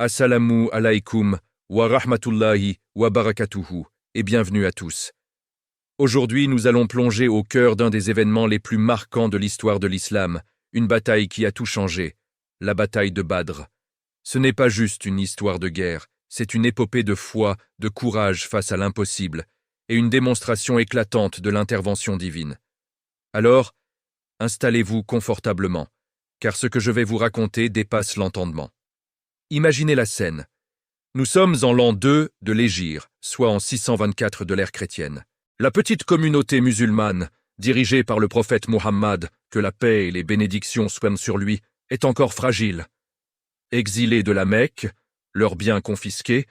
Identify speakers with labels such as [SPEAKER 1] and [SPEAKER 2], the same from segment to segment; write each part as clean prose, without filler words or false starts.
[SPEAKER 1] Assalamu alaikum wa rahmatullahi wa barakatuhu et bienvenue à tous. Aujourd'hui, nous allons plonger au cœur d'un des événements les plus marquants de l'histoire de l'islam, une bataille qui a tout changé, la bataille de Badr. Ce n'est pas juste une histoire de guerre, c'est une épopée de foi, de courage face à l'impossible, et une démonstration éclatante de l'intervention divine. Alors, installez-vous confortablement, car ce que je vais vous raconter dépasse l'entendement. Imaginez la scène. Nous sommes en l'an 2 de l'Hégire, soit en 624 de l'ère chrétienne. La petite communauté musulmane, dirigée par le prophète Mohammed, que la paix et les bénédictions soient sur lui, est encore fragile. Exilés de la Mecque, leurs biens confisqués,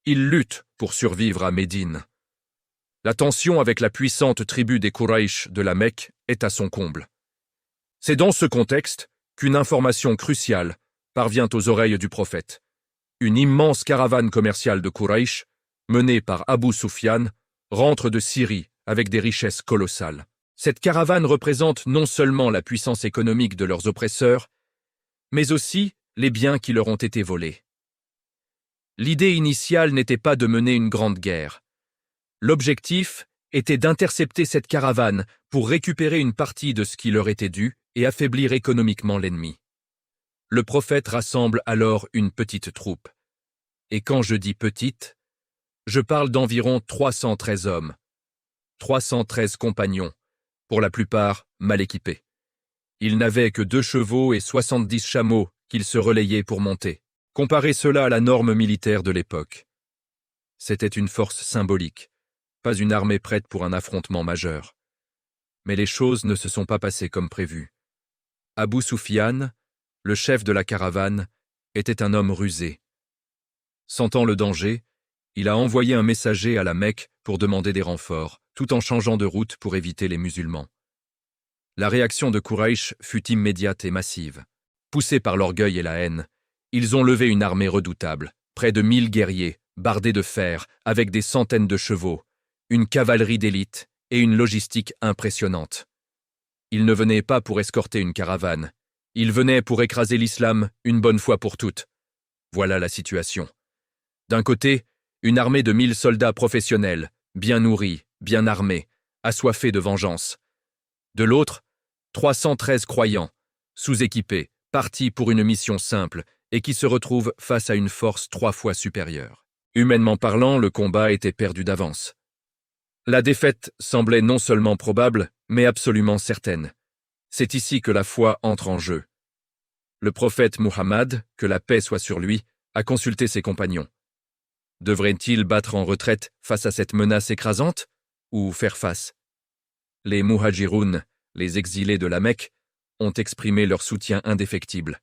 [SPEAKER 1] ils luttent pour survivre à Médine. La tension avec la puissante tribu des Quraysh de la Mecque est à son comble. C'est dans ce contexte qu'une information cruciale parvient aux oreilles du prophète. Une immense caravane commerciale de Quraysh, menée par Abu Sufyan, rentre de Syrie avec des richesses colossales. Cette caravane représente non seulement la puissance économique de leurs oppresseurs, mais aussi les biens qui leur ont été volés. L'idée initiale n'était pas de mener une grande guerre. L'objectif était d'intercepter cette caravane pour récupérer une partie de ce qui leur était dû et affaiblir économiquement l'ennemi. Le prophète rassemble alors une petite troupe. Et quand je dis petite, je parle d'environ 313 hommes, 313 compagnons, pour la plupart mal équipés. Ils n'avaient que 2 chevaux et 70 chameaux qu'ils se relayaient pour monter. Comparez cela à la norme militaire de l'époque. C'était une force symbolique, pas une armée prête pour un affrontement majeur. Mais les choses ne se sont pas passées comme prévu. Abu Sufyan, le chef de la caravane, était un homme rusé. Sentant le danger, il a envoyé un messager à la Mecque pour demander des renforts, tout en changeant de route pour éviter les musulmans. La réaction de Quraysh fut immédiate et massive. Poussés par l'orgueil et la haine, ils ont levé une armée redoutable, près de 1000 guerriers, bardés de fer, avec des centaines de chevaux, une cavalerie d'élite et une logistique impressionnante. Ils ne venaient pas pour escorter une caravane. Ils venaient pour écraser l'islam une bonne fois pour toutes. Voilà la situation. D'un côté, une armée de 1000 soldats professionnels, bien nourris, bien armés, assoiffés de vengeance. De l'autre, 313 croyants, sous-équipés, partis pour une mission simple et qui se retrouvent face à une force 3 fois supérieure. Humainement parlant, le combat était perdu d'avance. La défaite semblait non seulement probable, mais absolument certaine. C'est ici que la foi entre en jeu. Le prophète Muhammad, que la paix soit sur lui, a consulté ses compagnons. Devrait-il battre en retraite face à cette menace écrasante, ou faire face? Les muhajiroun, les exilés de la Mecque, ont exprimé leur soutien indéfectible.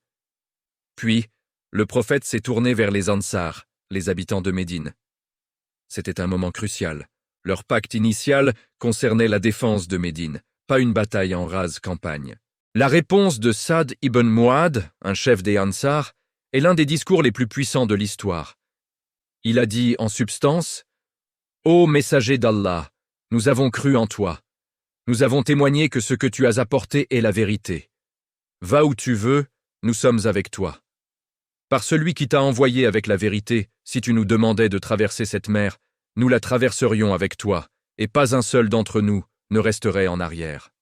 [SPEAKER 1] Puis, le prophète s'est tourné vers les Ansar, les habitants de Médine. C'était un moment crucial. Leur pacte initial concernait la défense de Médine, pas une bataille en rase campagne. La réponse de Sa'd ibn Mu'adh, un chef des Ansar, est l'un des discours les plus puissants de l'histoire. Il a dit en substance « Ô messager d'Allah, nous avons cru en toi. Nous avons témoigné que ce que tu as apporté est la vérité. Va où tu veux, nous sommes avec toi. Par celui qui t'a envoyé avec la vérité, si tu nous demandais de traverser cette mer, nous la traverserions avec toi, et pas un seul d'entre nous ne resterait en arrière. »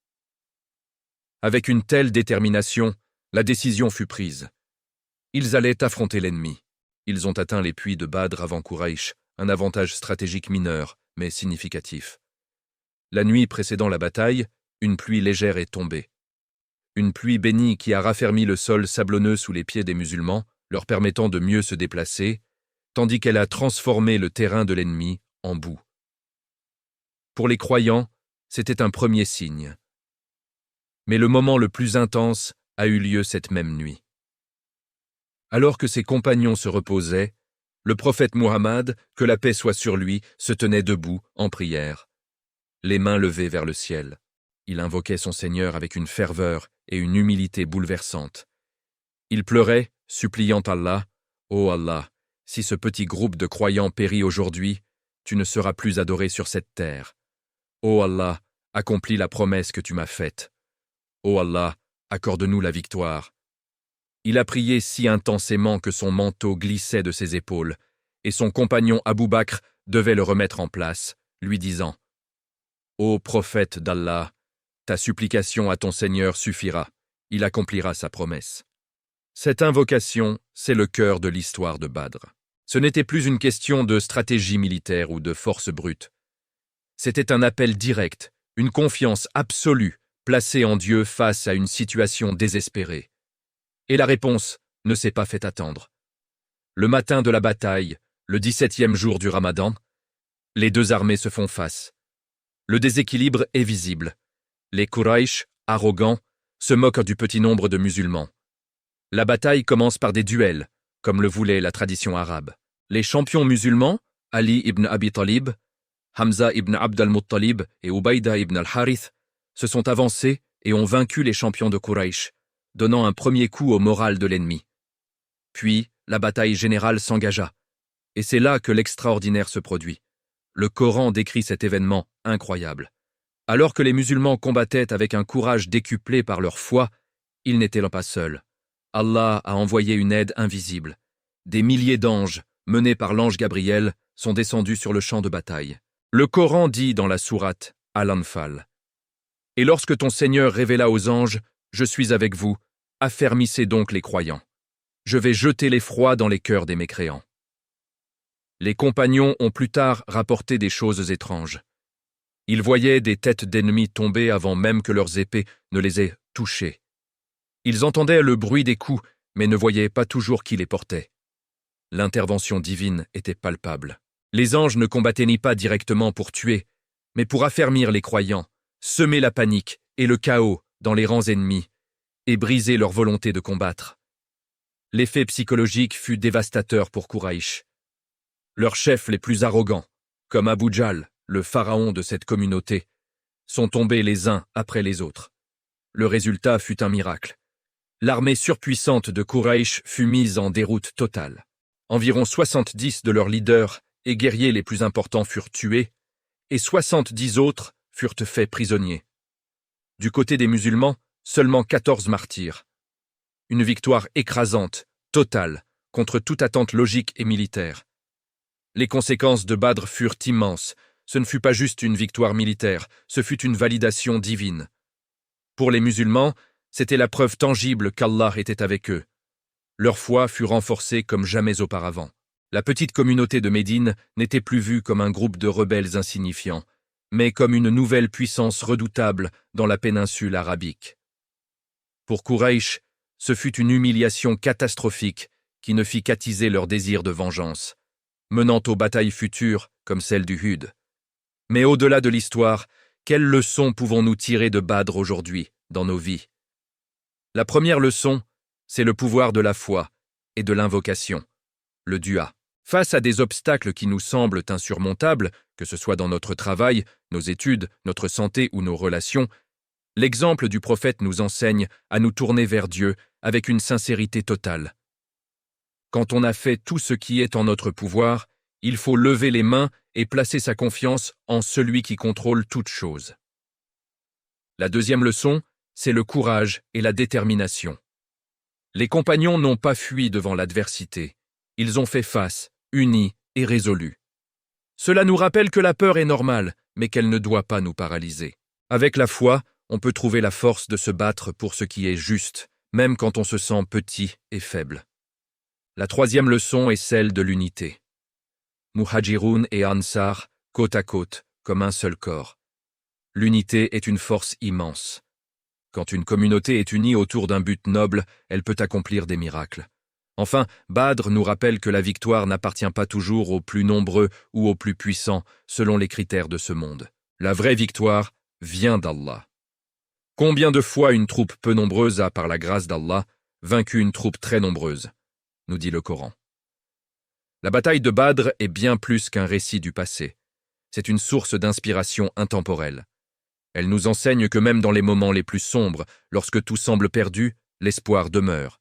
[SPEAKER 1] Avec une telle détermination, la décision fut prise. Ils allaient affronter l'ennemi. Ils ont atteint les puits de Badr avant Quraysh, un avantage stratégique mineur, mais significatif. La nuit précédant la bataille, une pluie légère est tombée. Une pluie bénie qui a raffermi le sol sablonneux sous les pieds des musulmans, leur permettant de mieux se déplacer, tandis qu'elle a transformé le terrain de l'ennemi en boue. Pour les croyants, c'était un premier signe. Mais le moment le plus intense a eu lieu cette même nuit. Alors que ses compagnons se reposaient, le prophète Muhammad, que la paix soit sur lui, se tenait debout, en prière, les mains levées vers le ciel. Il invoquait son Seigneur avec une ferveur et une humilité bouleversantes. Il pleurait, suppliant Allah, « Ô Allah, si ce petit groupe de croyants périt aujourd'hui, tu ne seras plus adoré sur cette terre. Ô Allah, accomplis la promesse que tu m'as faite. Ô Allah, accorde-nous la victoire. Il a prié si intensément que son manteau glissait de ses épaules, et son compagnon Abou Bakr devait le remettre en place, lui disant « Ô prophète d'Allah, ta supplication à ton Seigneur suffira, il accomplira sa promesse. » Cette invocation, c'est le cœur de l'histoire de Badr. Ce n'était plus une question de stratégie militaire ou de force brute. C'était un appel direct, une confiance absolue, placée en Dieu face à une situation désespérée. Et la réponse ne s'est pas fait attendre. Le matin de la bataille, le 17e jour du Ramadan, les deux armées se font face. Le déséquilibre est visible. Les Quraysh, arrogants, se moquent du petit nombre de musulmans. La bataille commence par des duels, comme le voulait la tradition arabe. Les champions musulmans, Ali ibn Abi Talib, Hamza ibn Abd al-Muttalib et Ubayda ibn al-Harith, se sont avancés et ont vaincu les champions de Quraysh, donnant un premier coup au moral de l'ennemi. Puis, la bataille générale s'engagea. Et c'est là que l'extraordinaire se produit. Le Coran décrit cet événement incroyable. Alors que les musulmans combattaient avec un courage décuplé par leur foi, ils n'étaient pas seuls. Allah a envoyé une aide invisible. Des milliers d'anges, menés par l'ange Gabriel, sont descendus sur le champ de bataille. Le Coran dit dans la sourate Al-Anfal « Et lorsque ton Seigneur révéla aux anges « Je suis avec vous », affermissez donc les croyants. Je vais jeter l'effroi dans les cœurs des mécréants. Les compagnons ont plus tard rapporté des choses étranges. Ils voyaient des têtes d'ennemis tomber avant même que leurs épées ne les aient touchées. Ils entendaient le bruit des coups, mais ne voyaient pas toujours qui les portait. L'intervention divine était palpable. Les anges ne combattaient ni pas directement pour tuer, mais pour affermir les croyants, semer la panique et le chaos dans les rangs ennemis et briser leur volonté de combattre. L'effet psychologique fut dévastateur pour Quraysh. Leurs chefs les plus arrogants, comme Abu Jahl, le pharaon de cette communauté, sont tombés les uns après les autres. Le résultat fut un miracle. L'armée surpuissante de Quraysh fut mise en déroute totale. Environ 70 de leurs leaders et guerriers les plus importants furent tués, et 70 autres furent faits prisonniers. Du côté des musulmans, seulement 14 martyrs. Une victoire écrasante, totale, contre toute attente logique et militaire. Les conséquences de Badr furent immenses. Ce ne fut pas juste une victoire militaire, ce fut une validation divine. Pour les musulmans, c'était la preuve tangible qu'Allah était avec eux. Leur foi fut renforcée comme jamais auparavant. La petite communauté de Médine n'était plus vue comme un groupe de rebelles insignifiants, mais comme une nouvelle puissance redoutable dans la péninsule arabique. Pour Quraysh, ce fut une humiliation catastrophique qui ne fit qu'attiser leur désir de vengeance, menant aux batailles futures comme celle du Hud. Mais au-delà de l'histoire, quelles leçons pouvons-nous tirer de Badr aujourd'hui, dans nos vies? La première leçon, c'est le pouvoir de la foi et de l'invocation, le dua. Face à des obstacles qui nous semblent insurmontables, que ce soit dans notre travail, nos études, notre santé ou nos relations, l'exemple du prophète nous enseigne à nous tourner vers Dieu avec une sincérité totale. Quand on a fait tout ce qui est en notre pouvoir, il faut lever les mains et placer sa confiance en celui qui contrôle toutes choses. La deuxième leçon, c'est le courage et la détermination. Les compagnons n'ont pas fui devant l'adversité. Ils ont fait face, unis et résolus. Cela nous rappelle que la peur est normale, mais qu'elle ne doit pas nous paralyser. Avec la foi, on peut trouver la force de se battre pour ce qui est juste, même quand on se sent petit et faible. La troisième leçon est celle de l'unité. Muhajiroun et Ansar, côte à côte, comme un seul corps. L'unité est une force immense. Quand une communauté est unie autour d'un but noble, elle peut accomplir des miracles. Enfin, Badr nous rappelle que la victoire n'appartient pas toujours aux plus nombreux ou aux plus puissants, selon les critères de ce monde. La vraie victoire vient d'Allah. Combien de fois une troupe peu nombreuse a, par la grâce d'Allah, vaincu une troupe très nombreuse, nous dit le Coran. La bataille de Badr est bien plus qu'un récit du passé. C'est une source d'inspiration intemporelle. Elle nous enseigne que même dans les moments les plus sombres, lorsque tout semble perdu, l'espoir demeure.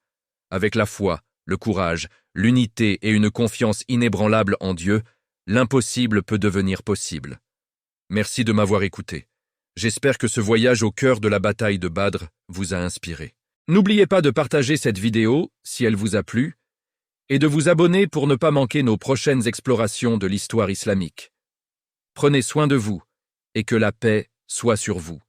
[SPEAKER 1] Avec la foi, le courage, l'unité et une confiance inébranlable en Dieu, l'impossible peut devenir possible. Merci de m'avoir écouté. J'espère que ce voyage au cœur de la bataille de Badr vous a inspiré. N'oubliez pas de partager cette vidéo, si elle vous a plu, et de vous abonner pour ne pas manquer nos prochaines explorations de l'histoire islamique. Prenez soin de vous, et que la paix soit sur vous.